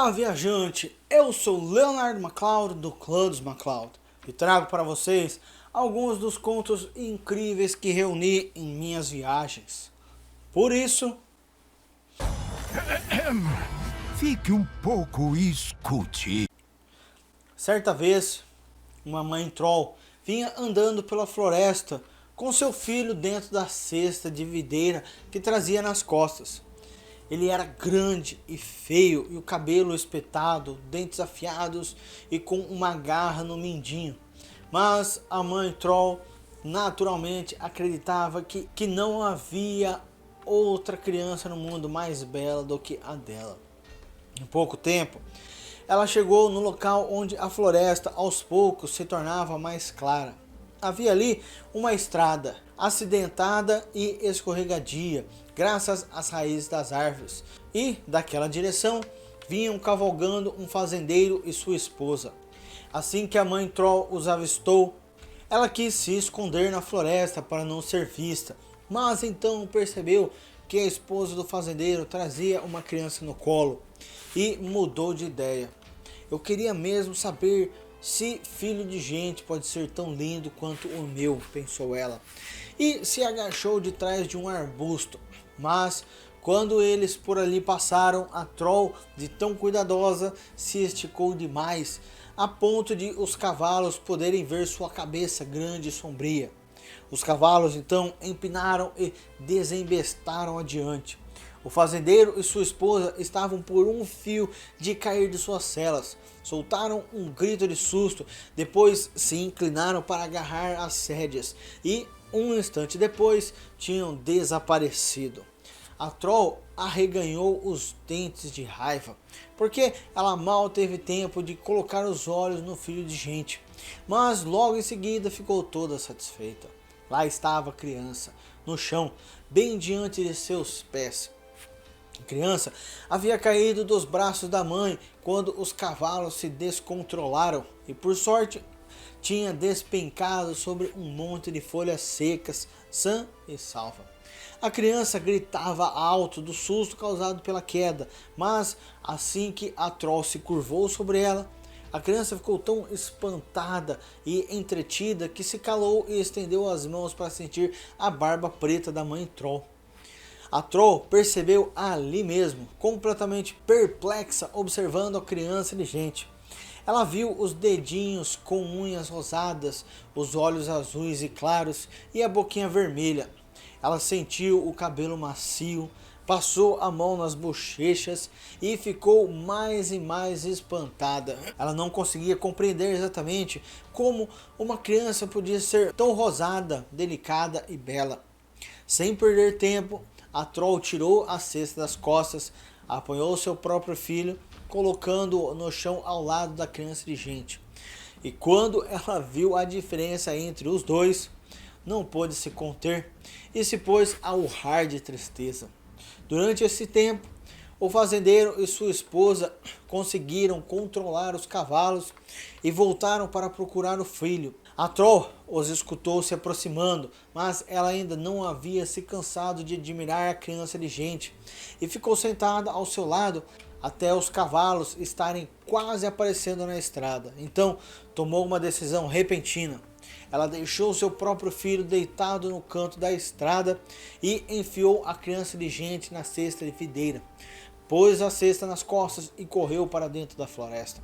Olá, viajante! Eu sou Leonardo MacLeod do Clã dos MacLeod e trago para vocês alguns dos contos incríveis que reuni em minhas viagens. Por isso, Fique um pouco e escute. certa vez, uma mãe troll vinha andando pela floresta com seu filho dentro da cesta de videira que trazia nas costas. Ele era grande e feio e o cabelo espetado, dentes afiados e com uma garra no mindinho. Mas a mãe troll naturalmente acreditava que não havia outra criança no mundo mais bela do que a dela. Em pouco tempo, ela chegou no local onde a floresta aos poucos se tornava mais clara. Havia ali uma estrada acidentada e escorregadia, graças às raízes das árvores, e daquela direção vinham cavalgando um fazendeiro e sua esposa. Assim que a mãe troll os avistou, ela quis se esconder na floresta para não ser vista, mas então percebeu que a esposa do fazendeiro trazia uma criança no colo e mudou de ideia. Eu queria mesmo saber se filho de gente pode ser tão lindo quanto o meu, pensou ela, e se agachou de trás de um arbusto. Mas quando eles por ali passaram, a troll, de tão cuidadosa, se esticou demais, a ponto de os cavalos poderem ver sua cabeça grande e sombria. Os cavalos então empinaram e desembestaram adiante. O fazendeiro e sua esposa estavam por um fio de cair de suas celas. Soltaram um grito de susto, depois se inclinaram para agarrar as rédeas e, um instante depois, tinham desaparecido. A troll arreganhou os dentes de raiva, porque ela mal teve tempo de colocar os olhos no filho de gente, mas logo em seguida ficou toda satisfeita. Lá estava a criança, no chão, bem diante de seus pés. A criança havia caído dos braços da mãe quando os cavalos se descontrolaram e, por sorte, tinha despencado sobre um monte de folhas secas, sã e salva. A criança gritava alto do susto causado pela queda, mas assim que a troll se curvou sobre ela, a criança ficou tão espantada e entretida que se calou e estendeu as mãos para sentir a barba preta da mãe troll. A troll percebeu ali mesmo, completamente perplexa, observando a criança indigente. Ela viu os dedinhos com unhas rosadas, os olhos azuis e claros e a boquinha vermelha. Ela sentiu o cabelo macio, passou a mão nas bochechas e ficou mais e mais espantada. Ela não conseguia compreender exatamente como uma criança podia ser tão rosada, delicada e bela. Sem perder tempo, a troll tirou a cesta das costas, apanhou seu próprio filho, colocando-o no chão ao lado da criança indigente. E quando ela viu a diferença entre os dois, não pôde se conter e se pôs a urrar de tristeza. Durante esse tempo, o fazendeiro e sua esposa conseguiram controlar os cavalos e voltaram para procurar o filho. A troll os escutou se aproximando, mas ela ainda não havia se cansado de admirar a criança indigente e ficou sentada ao seu lado até os cavalos estarem quase aparecendo na estrada. Então tomou uma decisão repentina. Ela deixou seu próprio filho deitado no canto da estrada e enfiou a criança indigente na cesta de videira. Pôs a cesta nas costas e correu para dentro da floresta.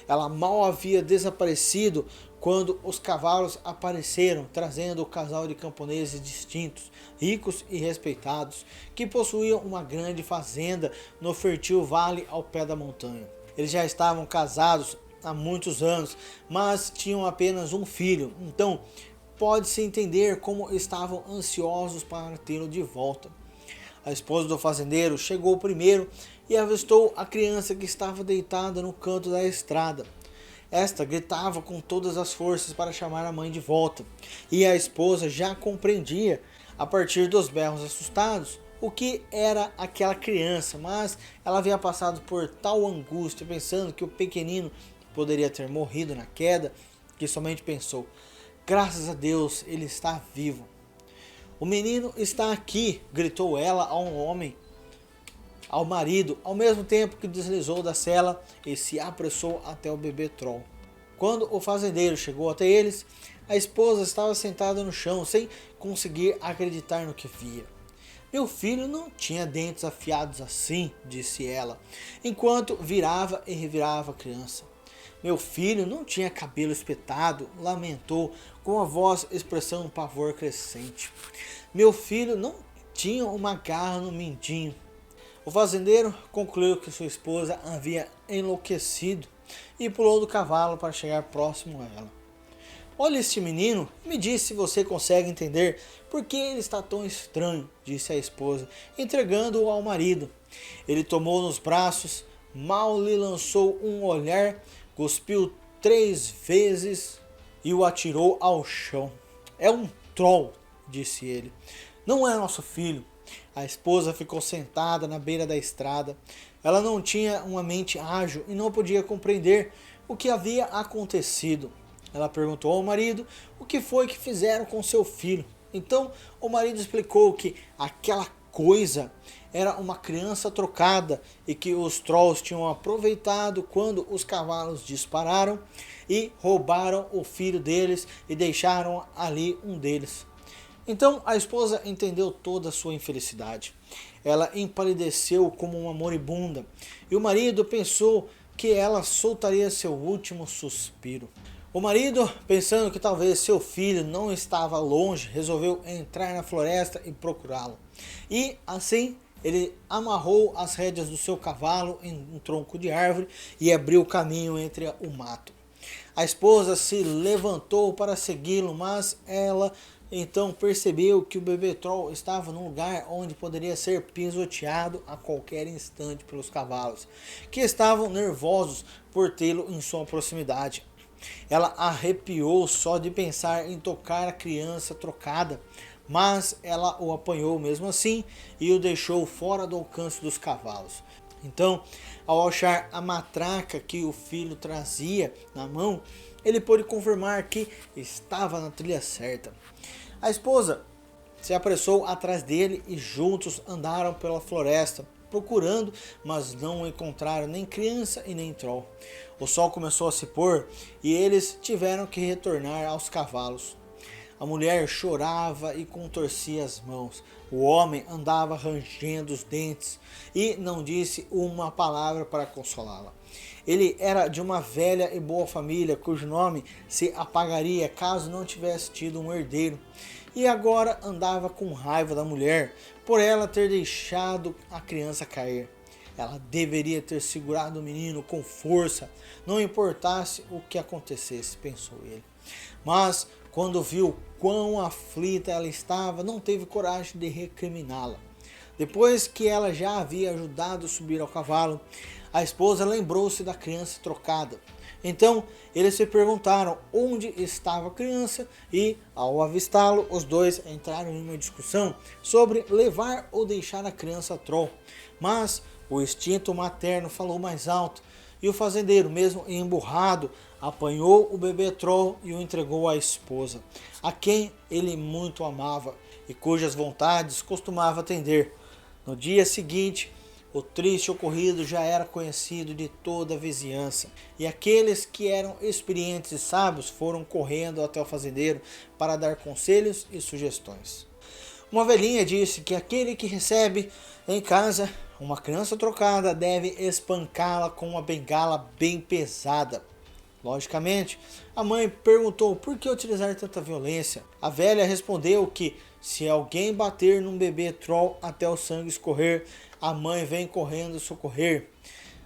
Ela mal havia desaparecido quando os cavalos apareceram, trazendo o casal de camponeses distintos, ricos e respeitados, que possuíam uma grande fazenda no fértil vale ao pé da montanha. Eles já estavam casados há muitos anos, mas tinham apenas um filho, então pode-se entender como estavam ansiosos para tê-lo de volta. A esposa do fazendeiro chegou primeiro e avistou a criança que estava deitada no canto da estrada. Esta gritava com todas as forças para chamar a mãe de volta, e a esposa já compreendia, a partir dos berros assustados, o que era aquela criança, mas ela havia passado por tal angústia, pensando que o pequenino poderia ter morrido na queda, que somente pensou: graças a Deus, ele está vivo. O menino está aqui, gritou ela a um homem ao marido, ao mesmo tempo que deslizou da cela e se apressou até o bebê troll. Quando o fazendeiro chegou até eles, a esposa estava sentada no chão sem conseguir acreditar no que via. Meu filho não tinha dentes afiados assim, disse ela, enquanto virava e revirava a criança. Meu filho não tinha cabelo espetado, lamentou, com a voz expressando um pavor crescente. Meu filho não tinha uma garra no mindinho. O fazendeiro concluiu que sua esposa havia enlouquecido e pulou do cavalo para chegar próximo a ela. Olha este menino, me diz se você consegue entender por que ele está tão estranho, disse a esposa, entregando-o ao marido. Ele tomou nos braços, mal lhe lançou um olhar, cuspiu 3 vezes e o atirou ao chão. É um troll, disse ele. Não é nosso filho. A esposa ficou sentada na beira da estrada. Ela não tinha uma mente ágil e não podia compreender o que havia acontecido. Ela perguntou ao marido o que foi que fizeram com seu filho. Então o marido explicou que aquela coisa era uma criança trocada e que os trolls tinham aproveitado quando os cavalos dispararam e roubaram o filho deles e deixaram ali um deles. Então a esposa entendeu toda a sua infelicidade. Ela empalideceu como uma moribunda e o marido pensou que ela soltaria seu último suspiro. O marido, pensando que talvez seu filho não estava longe, resolveu entrar na floresta e procurá-lo. E assim ele amarrou as rédeas do seu cavalo em um tronco de árvore e abriu caminho entre o mato. A esposa se levantou para segui-lo, mas ela então percebeu que o bebê troll estava num lugar onde poderia ser pisoteado a qualquer instante pelos cavalos, que estavam nervosos por tê-lo em sua proximidade. Ela arrepiou só de pensar em tocar a criança trocada, mas ela o apanhou mesmo assim e o deixou fora do alcance dos cavalos. Então, ao achar a matraca que o filho trazia na mão, ele pôde confirmar que estava na trilha certa. A esposa se apressou atrás dele e juntos andaram pela floresta, procurando, mas não encontraram nem criança e nem troll. O sol começou a se pôr e eles tiveram que retornar aos cavalos. A mulher chorava e contorcia as mãos. O homem andava rangendo os dentes e não disse uma palavra para consolá-la. Ele era de uma velha e boa família cujo nome se apagaria caso não tivesse tido um herdeiro. E agora andava com raiva da mulher por ela ter deixado a criança cair. Ela deveria ter segurado o menino com força, não importasse o que acontecesse, pensou ele. Mas quando viu quão aflita ela estava, não teve coragem de recriminá-la. Depois que ela já havia ajudado a subir ao cavalo, a esposa lembrou-se da criança trocada. Então eles se perguntaram onde estava a criança e, ao avistá-lo, os dois entraram em uma discussão sobre levar ou deixar a criança troll. Mas o instinto materno falou mais alto e o fazendeiro, mesmo emburrado, apanhou o bebê troll e o entregou à esposa, a quem ele muito amava e cujas vontades costumava atender. No dia seguinte, o triste ocorrido já era conhecido de toda a vizinhança, e aqueles que eram experientes e sábios foram correndo até o fazendeiro para dar conselhos e sugestões. Uma velhinha disse que aquele que recebe em casa uma criança trocada deve espancá-la com uma bengala bem pesada. Logicamente, a mãe perguntou por que utilizar tanta violência. A velha respondeu que se alguém bater num bebê troll até o sangue escorrer, a mãe vem correndo socorrer.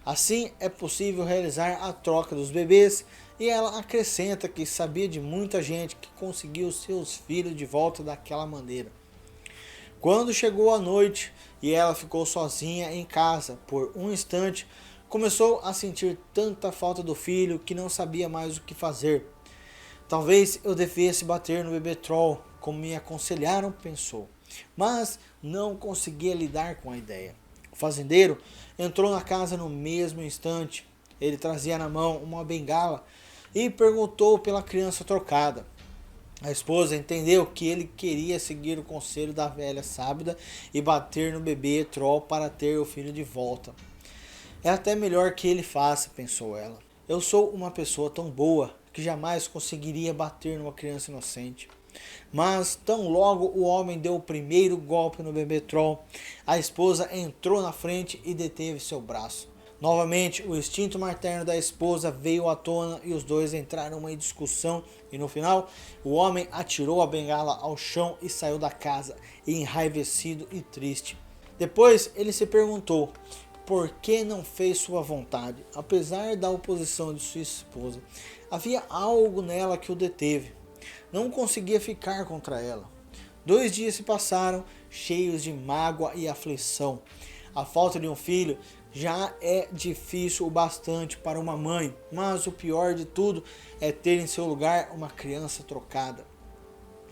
Assim é possível realizar a troca dos bebês, e ela acrescenta que sabia de muita gente que conseguiu seus filhos de volta daquela maneira. Quando chegou a noite e ela ficou sozinha em casa por um instante, começou a sentir tanta falta do filho que não sabia mais o que fazer. Talvez eu devesse bater no bebê troll, como me aconselharam, pensou, mas não conseguia lidar com a ideia. O fazendeiro entrou na casa no mesmo instante. Ele trazia na mão uma bengala e perguntou pela criança trocada. A esposa entendeu que ele queria seguir o conselho da velha sábia e bater no bebê troll para ter o filho de volta. É até melhor que ele faça, pensou ela. Eu sou uma pessoa tão boa que jamais conseguiria bater numa criança inocente. Mas tão logo o homem deu o primeiro golpe no bebê troll, a esposa entrou na frente e deteve seu braço. Novamente, o instinto materno da esposa veio à tona e os dois entraram em uma discussão e no final, o homem atirou a bengala ao chão e saiu da casa, enraivecido e triste. Depois ele se perguntou por que não fez sua vontade, apesar da oposição de sua esposa. Havia algo nela que o deteve. Não conseguia ficar contra ela. 2 dias se passaram, cheios de mágoa e aflição. A falta de um filho já é difícil o bastante para uma mãe, mas o pior de tudo é ter em seu lugar uma criança trocada.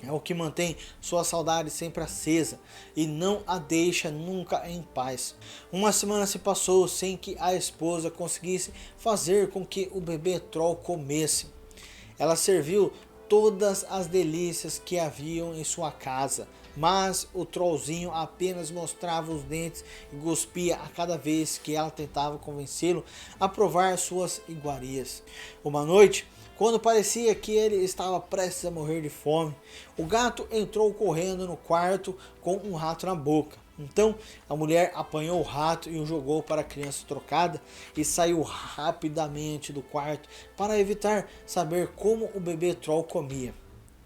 É o que mantém sua saudade sempre acesa e não a deixa nunca em paz. Uma semana se passou sem que a esposa conseguisse fazer com que o bebê troll comesse. Ela serviu todas as delícias que haviam em sua casa, mas o trollzinho apenas mostrava os dentes e cuspia a cada vez que ela tentava convencê-lo a provar suas iguarias. Uma noite, quando parecia que ele estava prestes a morrer de fome, o gato entrou correndo no quarto com um rato na boca. Então a mulher apanhou o rato e o jogou para a criança trocada e saiu rapidamente do quarto para evitar saber como o bebê troll comia.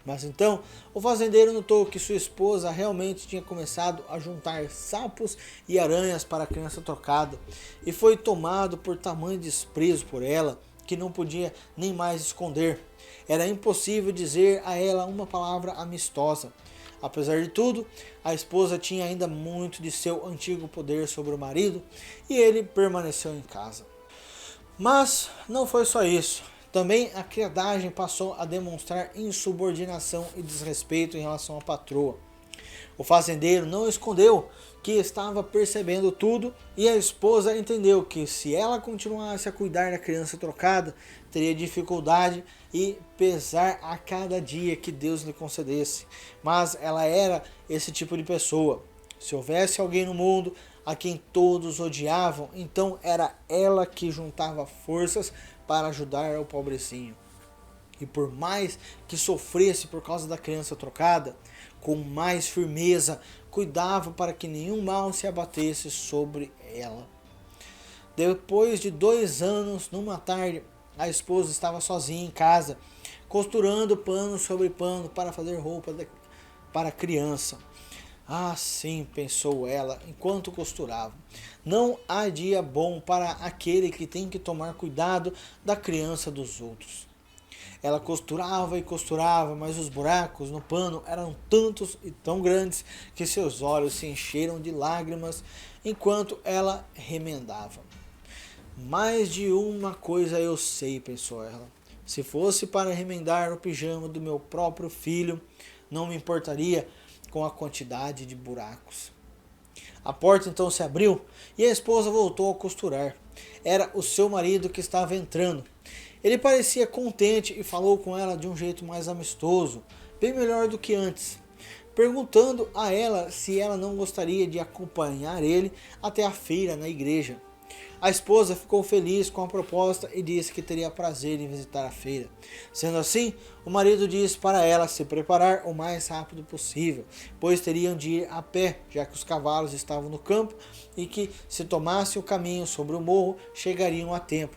Mas então o fazendeiro notou que sua esposa realmente tinha começado a juntar sapos e aranhas para a criança trocada e foi tomado por tamanho desprezo por ela que não podia nem mais esconder. Era impossível dizer a ela uma palavra amistosa. Apesar de tudo, a esposa tinha ainda muito de seu antigo poder sobre o marido e ele permaneceu em casa. Mas não foi só isso. Também a criadagem passou a demonstrar insubordinação e desrespeito em relação à patroa. O fazendeiro não escondeu que estava percebendo tudo e a esposa entendeu que se ela continuasse a cuidar da criança trocada, teria dificuldade e pesar a cada dia que Deus lhe concedesse. Mas ela era esse tipo de pessoa. Se houvesse alguém no mundo a quem todos odiavam, então era ela que juntava forças para ajudar o pobrecinho. E por mais que sofresse por causa da criança trocada, com mais firmeza, cuidava para que nenhum mal se abatesse sobre ela. Depois de 2 anos, numa tarde, a esposa estava sozinha em casa, costurando pano sobre pano para fazer roupa para a criança. Ah, sim, pensou ela enquanto costurava. Não há dia bom para aquele que tem que tomar cuidado da criança dos outros. Ela costurava e costurava, mas os buracos no pano eram tantos e tão grandes que seus olhos se encheram de lágrimas enquanto ela remendava. Mais de uma coisa eu sei, pensou ela. Se fosse para remendar o pijama do meu próprio filho, não me importaria com a quantidade de buracos. A porta então se abriu e a esposa voltou a costurar. Era o seu marido que estava entrando. Ele parecia contente e falou com ela de um jeito mais amistoso, bem melhor do que antes, perguntando a ela se ela não gostaria de acompanhar ele até a feira na igreja. A esposa ficou feliz com a proposta e disse que teria prazer em visitar a feira. Sendo assim, o marido disse para ela se preparar o mais rápido possível, pois teriam de ir a pé, já que os cavalos estavam no campo e que, se tomassem o caminho sobre o morro, chegariam a tempo.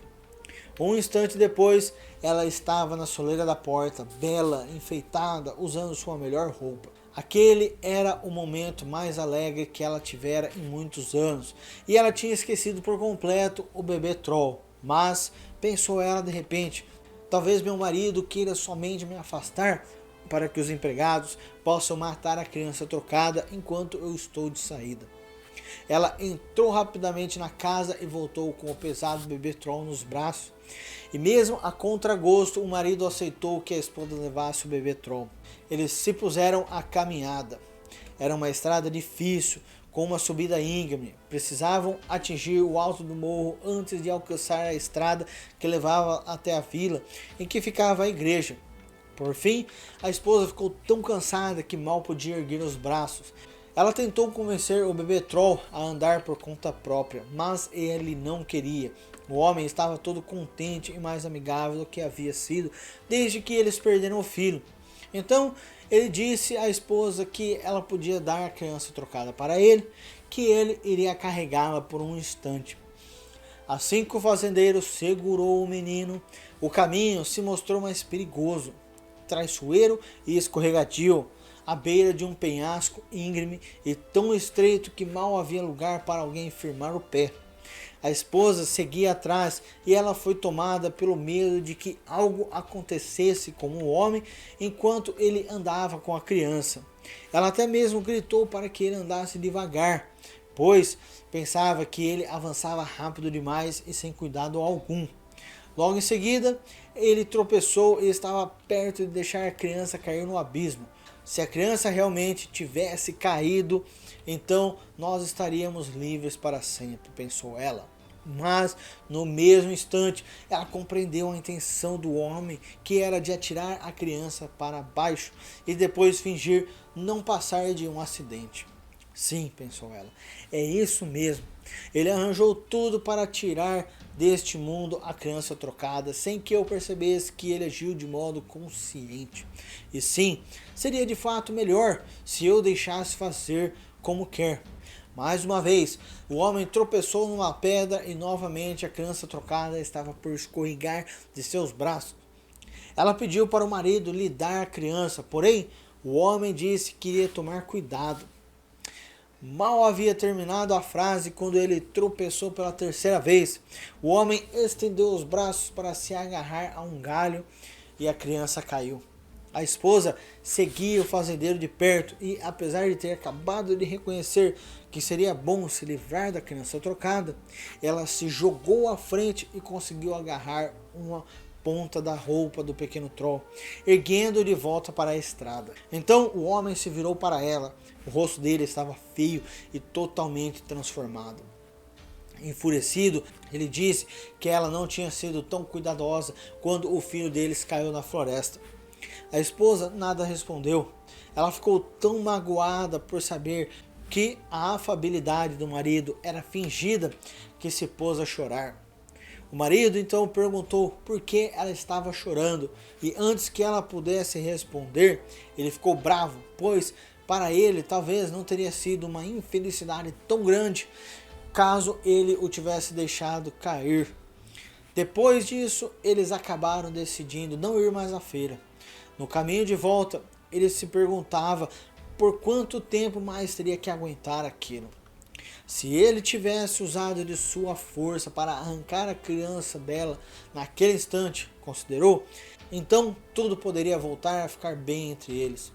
Um instante depois, ela estava na soleira da porta, bela, enfeitada, usando sua melhor roupa. Aquele era o momento mais alegre que ela tivera em muitos anos, e ela tinha esquecido por completo o bebê troll. Mas, pensou ela de repente, talvez meu marido queira somente me afastar para que os empregados possam matar a criança trocada enquanto eu estou de saída. Ela entrou rapidamente na casa e voltou com o pesado bebê troll nos braços. E mesmo a contragosto, o marido aceitou que a esposa levasse o bebê troll. Eles se puseram à caminhada. Era uma estrada difícil, com uma subida íngreme. Precisavam atingir o alto do morro antes de alcançar a estrada que levava até a vila em que ficava a igreja. Por fim, a esposa ficou tão cansada que mal podia erguer os braços. Ela tentou convencer o bebê troll a andar por conta própria, mas ele não queria. O homem estava todo contente e mais amigável do que havia sido desde que eles perderam o filho. Então ele disse à esposa que ela podia dar a criança trocada para ele, que ele iria carregá-la por um instante. Assim que o fazendeiro segurou o menino, o caminho se mostrou mais perigoso, traiçoeiro e escorregadio, à beira de um penhasco íngreme e tão estreito que mal havia lugar para alguém firmar o pé. A esposa seguia atrás e ela foi tomada pelo medo de que algo acontecesse com o homem enquanto ele andava com a criança. Ela até mesmo gritou para que ele andasse devagar, pois pensava que ele avançava rápido demais e sem cuidado algum. Logo em seguida, ele tropeçou e estava perto de deixar a criança cair no abismo. Se a criança realmente tivesse caído, então nós estaríamos livres para sempre, pensou ela. Mas, no mesmo instante, ela compreendeu a intenção do homem, que era de atirar a criança para baixo e depois fingir não passar de um acidente. Sim, pensou ela, é isso mesmo. Ele arranjou tudo para tirar deste mundo a criança trocada, sem que eu percebesse que ele agiu de modo consciente. E sim, seria de fato melhor se eu deixasse fazer como quer. Mais uma vez, o homem tropeçou numa pedra e novamente a criança trocada estava por escorregar de seus braços. Ela pediu para o marido lhe dar a criança, porém o homem disse que iria tomar cuidado. Mal havia terminado a frase quando ele tropeçou pela terceira vez. O homem estendeu os braços para se agarrar a um galho e a criança caiu. A esposa seguia o fazendeiro de perto e, apesar de ter acabado de reconhecer que seria bom se livrar da criança trocada, ela se jogou à frente e conseguiu agarrar uma ponta da roupa do pequeno troll, erguendo-o de volta para a estrada. Então o homem se virou para ela. O rosto dele estava feio e totalmente transformado. Enfurecido, ele disse que ela não tinha sido tão cuidadosa quando o filho deles caiu na floresta. A esposa nada respondeu. Ela ficou tão magoada por saber que a afabilidade do marido era fingida que se pôs a chorar. O marido então perguntou por que ela estava chorando e antes que ela pudesse responder, ele ficou bravo, pois para ele talvez não teria sido uma infelicidade tão grande caso ele o tivesse deixado cair. Depois disso, eles acabaram decidindo não ir mais à feira. No caminho de volta, ele se perguntava por quanto tempo mais teria que aguentar aquilo. Se ele tivesse usado de sua força para arrancar a criança dela naquele instante, considerou, então tudo poderia voltar a ficar bem entre eles.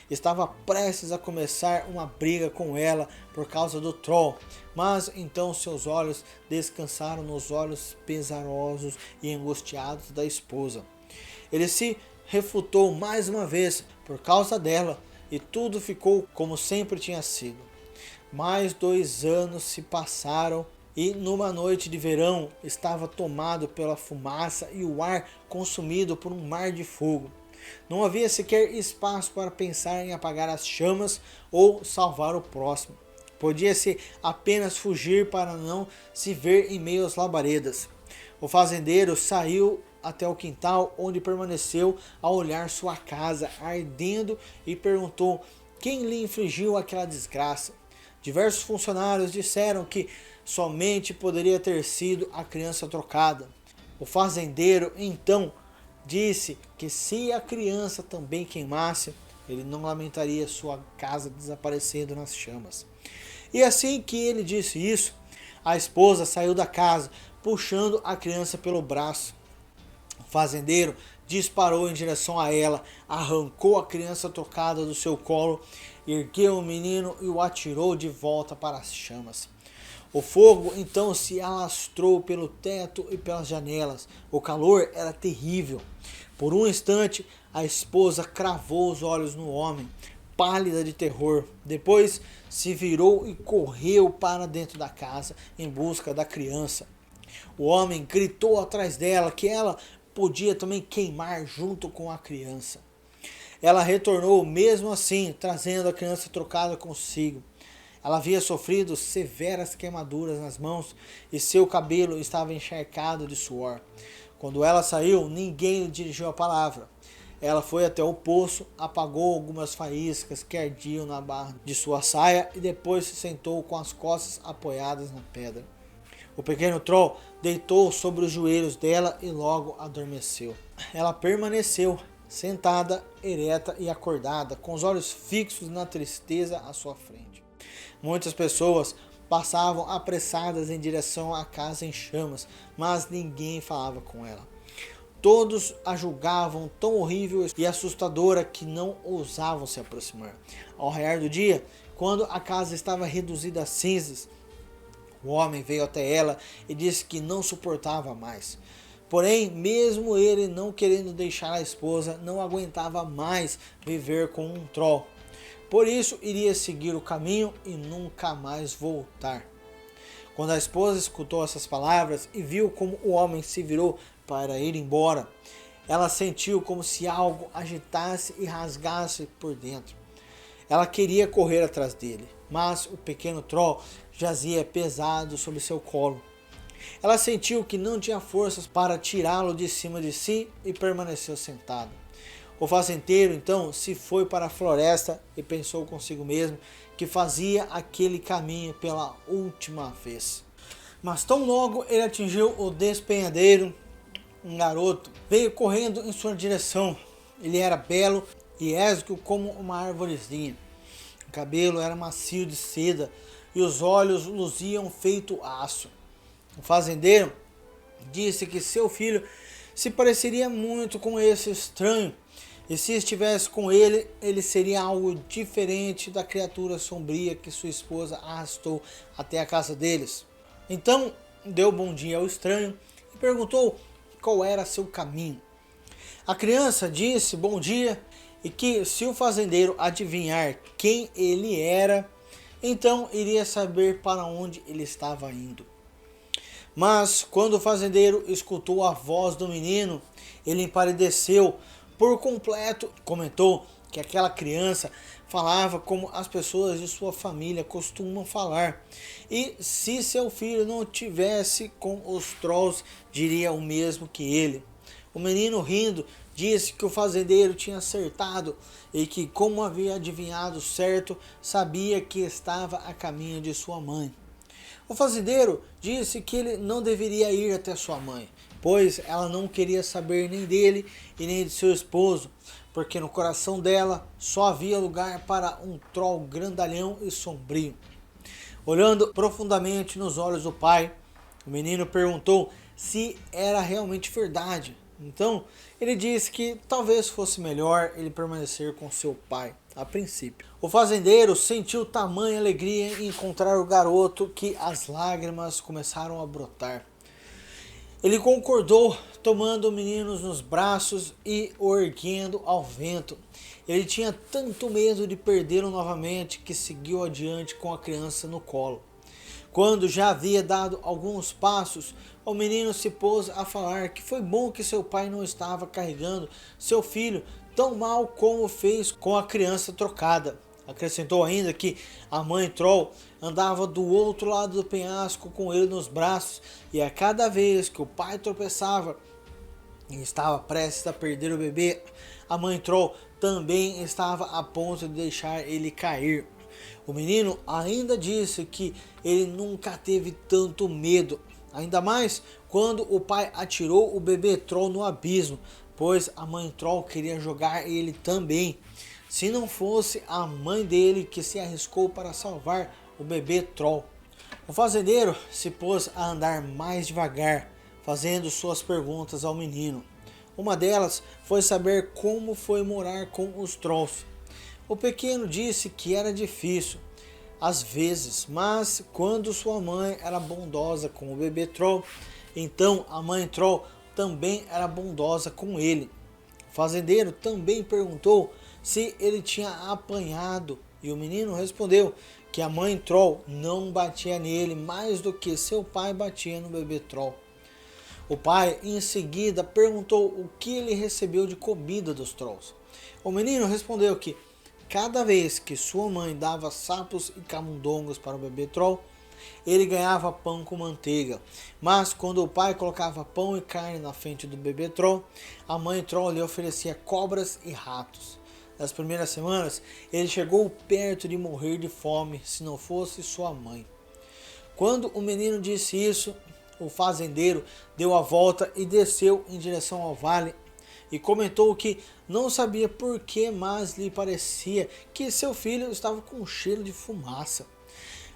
Estava prestes a começar uma briga com ela por causa do troll, mas então seus olhos descansaram nos olhos pesarosos e angustiados da esposa. Ele se refutou mais uma vez por causa dela e tudo ficou como sempre tinha sido. Mais 2 anos se passaram e numa noite de verão estava tomado pela fumaça e o ar consumido por um mar de fogo. Não havia sequer espaço para pensar em apagar as chamas ou salvar o próximo. Podia-se apenas fugir para não se ver em meio às labaredas. O fazendeiro saiu até o quintal, onde permaneceu a olhar sua casa ardendo e perguntou quem lhe infligiu aquela desgraça. Diversos funcionários disseram que somente poderia ter sido a criança trocada. O fazendeiro então disse que se a criança também queimasse, ele não lamentaria sua casa desaparecendo nas chamas. E assim que ele disse isso, a esposa saiu da casa, puxando a criança pelo braço. O fazendeiro disparou em direção a ela, arrancou a criança trocada do seu colo, ergueu o menino e o atirou de volta para as chamas. O fogo então se alastrou pelo teto e pelas janelas. O calor era terrível. Por um instante, a esposa cravou os olhos no homem, pálida de terror. Depois se virou e correu para dentro da casa em busca da criança. O homem gritou atrás dela que ela podia também queimar junto com a criança. Ela retornou mesmo assim, trazendo a criança trocada consigo. Ela havia sofrido severas queimaduras nas mãos e seu cabelo estava encharcado de suor. Quando ela saiu, ninguém lhe dirigiu a palavra. Ela foi até o poço, apagou algumas faíscas que ardiam na barra de sua saia e depois se sentou com as costas apoiadas na pedra. O pequeno troll deitou sobre os joelhos dela e logo adormeceu. Ela permaneceu sentada, ereta e acordada, com os olhos fixos na tristeza à sua frente. Muitas pessoas passavam apressadas em direção à casa em chamas, mas ninguém falava com ela. Todos a julgavam tão horrível e assustadora que não ousavam se aproximar. Ao raiar do dia, quando a casa estava reduzida a cinzas, o homem veio até ela e disse que não suportava mais. Porém, mesmo ele não querendo deixar a esposa, não aguentava mais viver com um troll. Por isso, iria seguir o caminho e nunca mais voltar. Quando a esposa escutou essas palavras e viu como o homem se virou para ir embora, ela sentiu como se algo agitasse e rasgasse por dentro. Ela queria correr atrás dele, mas o pequeno troll jazia pesado sobre seu colo. Ela sentiu que não tinha forças para tirá-lo de cima de si e permaneceu sentada. O fazendeiro então se foi para a floresta e pensou consigo mesmo que fazia aquele caminho pela última vez. Mas tão logo ele atingiu o despenhadeiro, um garoto veio correndo em sua direção. Ele era belo e esguio como uma arvorezinha. O cabelo era macio de seda e os olhos luziam feito aço. O fazendeiro disse que seu filho se pareceria muito com esse estranho, e se estivesse com ele, ele seria algo diferente da criatura sombria que sua esposa arrastou até a casa deles. Então deu bom dia ao estranho e perguntou qual era seu caminho. A criança disse bom dia e que se o fazendeiro adivinhar quem ele era, então iria saber para onde ele estava indo. Mas quando o fazendeiro escutou a voz do menino, ele empalideceu por completo. Comentou que aquela criança falava como as pessoas de sua família costumam falar. E se seu filho não tivesse com os trolls, diria o mesmo que ele. O menino, rindo, disse que o fazendeiro tinha acertado e que, como havia adivinhado certo, sabia que estava a caminho de sua mãe. O fazendeiro disse que ele não deveria ir até sua mãe, pois ela não queria saber nem dele e nem de seu esposo, porque no coração dela só havia lugar para um troll grandalhão e sombrio. Olhando profundamente nos olhos do pai, o menino perguntou se era realmente verdade. Então ele disse que talvez fosse melhor ele permanecer com seu pai a princípio. O fazendeiro sentiu tamanha alegria em encontrar o garoto que as lágrimas começaram a brotar. Ele concordou, tomando o menino nos braços e o erguendo ao vento. Ele tinha tanto medo de perdê-lo novamente que seguiu adiante com a criança no colo. Quando já havia dado alguns passos, o menino se pôs a falar que foi bom que seu pai não estava carregando seu filho tão mal como fez com a criança trocada. Acrescentou ainda que a mãe troll andava do outro lado do penhasco com ele nos braços, e a cada vez que o pai tropeçava e estava prestes a perder o bebê, a mãe troll também estava a ponto de deixar ele cair. O menino ainda disse que ele nunca teve tanto medo, ainda mais quando o pai atirou o bebê troll no abismo, pois a mãe troll queria jogar ele também. Se não fosse a mãe dele que se arriscou para salvar o bebê troll. O fazendeiro se pôs a andar mais devagar, fazendo suas perguntas ao menino. Uma delas foi saber como foi morar com os trolls. O pequeno disse que era difícil, às vezes, mas quando sua mãe era bondosa com o bebê troll, então a mãe troll também era bondosa com ele. O fazendeiro também perguntou se ele tinha apanhado, e o menino respondeu que a mãe troll não batia nele mais do que seu pai batia no bebê troll. O pai em seguida perguntou o que ele recebeu de comida dos trolls. O menino respondeu que cada vez que sua mãe dava sapos e camundongos para o bebê troll, ele ganhava pão com manteiga. Mas quando o pai colocava pão e carne na frente do bebê troll, a mãe troll lhe oferecia cobras e ratos. Nas primeiras semanas, ele chegou perto de morrer de fome se não fosse sua mãe. Quando o menino disse isso, o fazendeiro deu a volta e desceu em direção ao vale e comentou que não sabia por que, mas lhe parecia que seu filho estava com um cheiro de fumaça.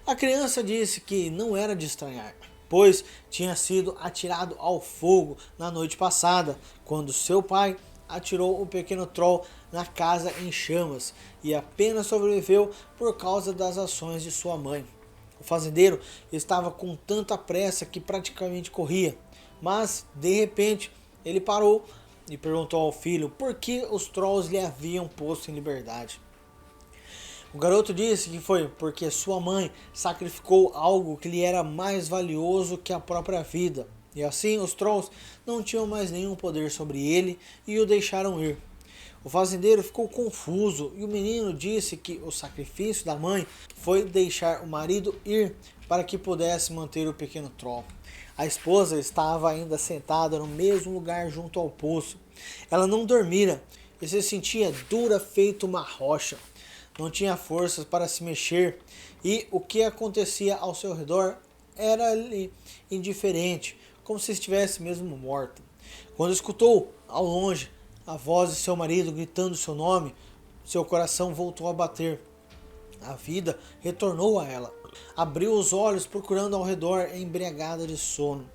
A criança disse que não era de estranhar, pois tinha sido atirado ao fogo na noite passada, quando seu pai atirou o pequeno troll na casa em chamas e apenas sobreviveu por causa das ações de sua mãe. O fazendeiro estava com tanta pressa que praticamente corria, mas de repente ele parou e perguntou ao filho por que os trolls lhe haviam posto em liberdade. O garoto disse que foi porque sua mãe sacrificou algo que lhe era mais valioso que a própria vida, e assim os trolls não tinham mais nenhum poder sobre ele e o deixaram ir. O fazendeiro ficou confuso e o menino disse que o sacrifício da mãe foi deixar o marido ir para que pudesse manter o pequeno troll. A esposa estava ainda sentada no mesmo lugar junto ao poço. Ela não dormira e se sentia dura feito uma rocha. Não tinha forças para se mexer e o que acontecia ao seu redor era-lhe indiferente, como se estivesse mesmo morta. Quando escutou, ao longe, a voz de seu marido gritando seu nome, seu coração voltou a bater. A vida retornou a ela. Abriu os olhos procurando ao redor, embriagada de sono.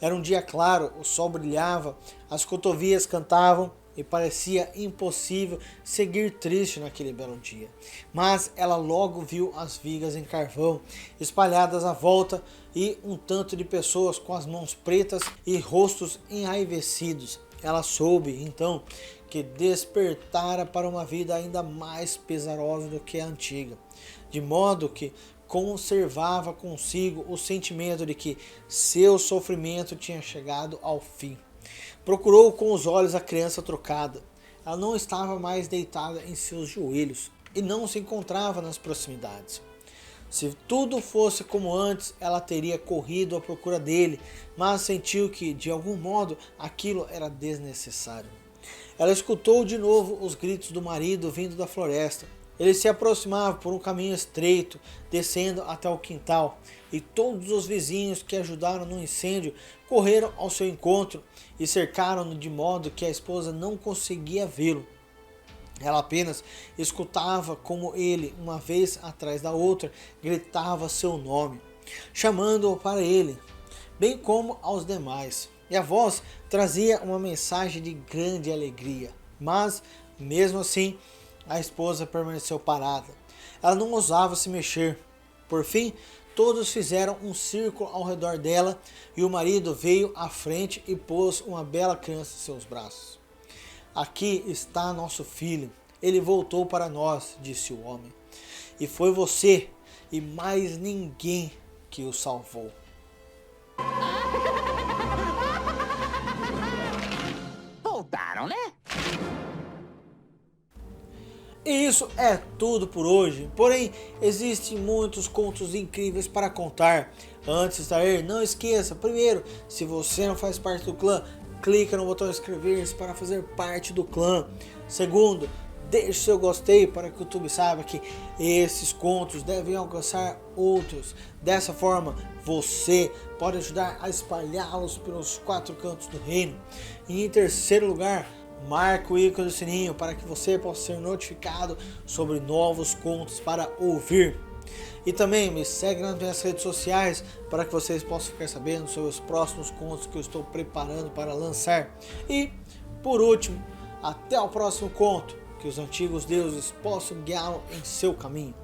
Era um dia claro, o sol brilhava, as cotovias cantavam e parecia impossível seguir triste naquele belo dia. Mas ela logo viu as vigas em carvão espalhadas à volta e um tanto de pessoas com as mãos pretas e rostos enraivecidos. Ela soube, então, que despertara para uma vida ainda mais pesarosa do que a antiga, de modo que conservava consigo o sentimento de que seu sofrimento tinha chegado ao fim. Procurou com os olhos a criança trocada. Ela não estava mais deitada em seus joelhos e não se encontrava nas proximidades. Se tudo fosse como antes, ela teria corrido à procura dele, mas sentiu que, de algum modo, aquilo era desnecessário. Ela escutou de novo os gritos do marido vindo da floresta. Ele se aproximava por um caminho estreito, descendo até o quintal, e todos os vizinhos que ajudaram no incêndio correram ao seu encontro e cercaram-no de modo que a esposa não conseguia vê-lo. Ela apenas escutava como ele, uma vez atrás da outra, gritava seu nome, chamando-o para ele, bem como aos demais. E a voz trazia uma mensagem de grande alegria, mas, mesmo assim, a esposa permaneceu parada. Ela não ousava se mexer. Por fim, todos fizeram um círculo ao redor dela e o marido veio à frente e pôs uma bela criança em seus braços. Aqui está nosso filho. Ele voltou para nós, disse o homem. E foi você e mais ninguém que o salvou. Voltaram, né? E isso é tudo por hoje, porém existem muitos contos incríveis para contar. Antes de sair, não esqueça, primeiro, se você não faz parte do clã, clica no botão inscrever-se para fazer parte do clã. Segundo, deixe seu gostei para que o YouTube saiba que esses contos devem alcançar outros. Dessa forma, você pode ajudar a espalhá-los pelos 4 cantos do reino. E em terceiro lugar, marque o ícone do sininho para que você possa ser notificado sobre novos contos para ouvir. E também me segue nas minhas redes sociais para que vocês possam ficar sabendo sobre os próximos contos que eu estou preparando para lançar. E, por último, até o próximo conto. Que os antigos deuses possam guiá-lo em seu caminho.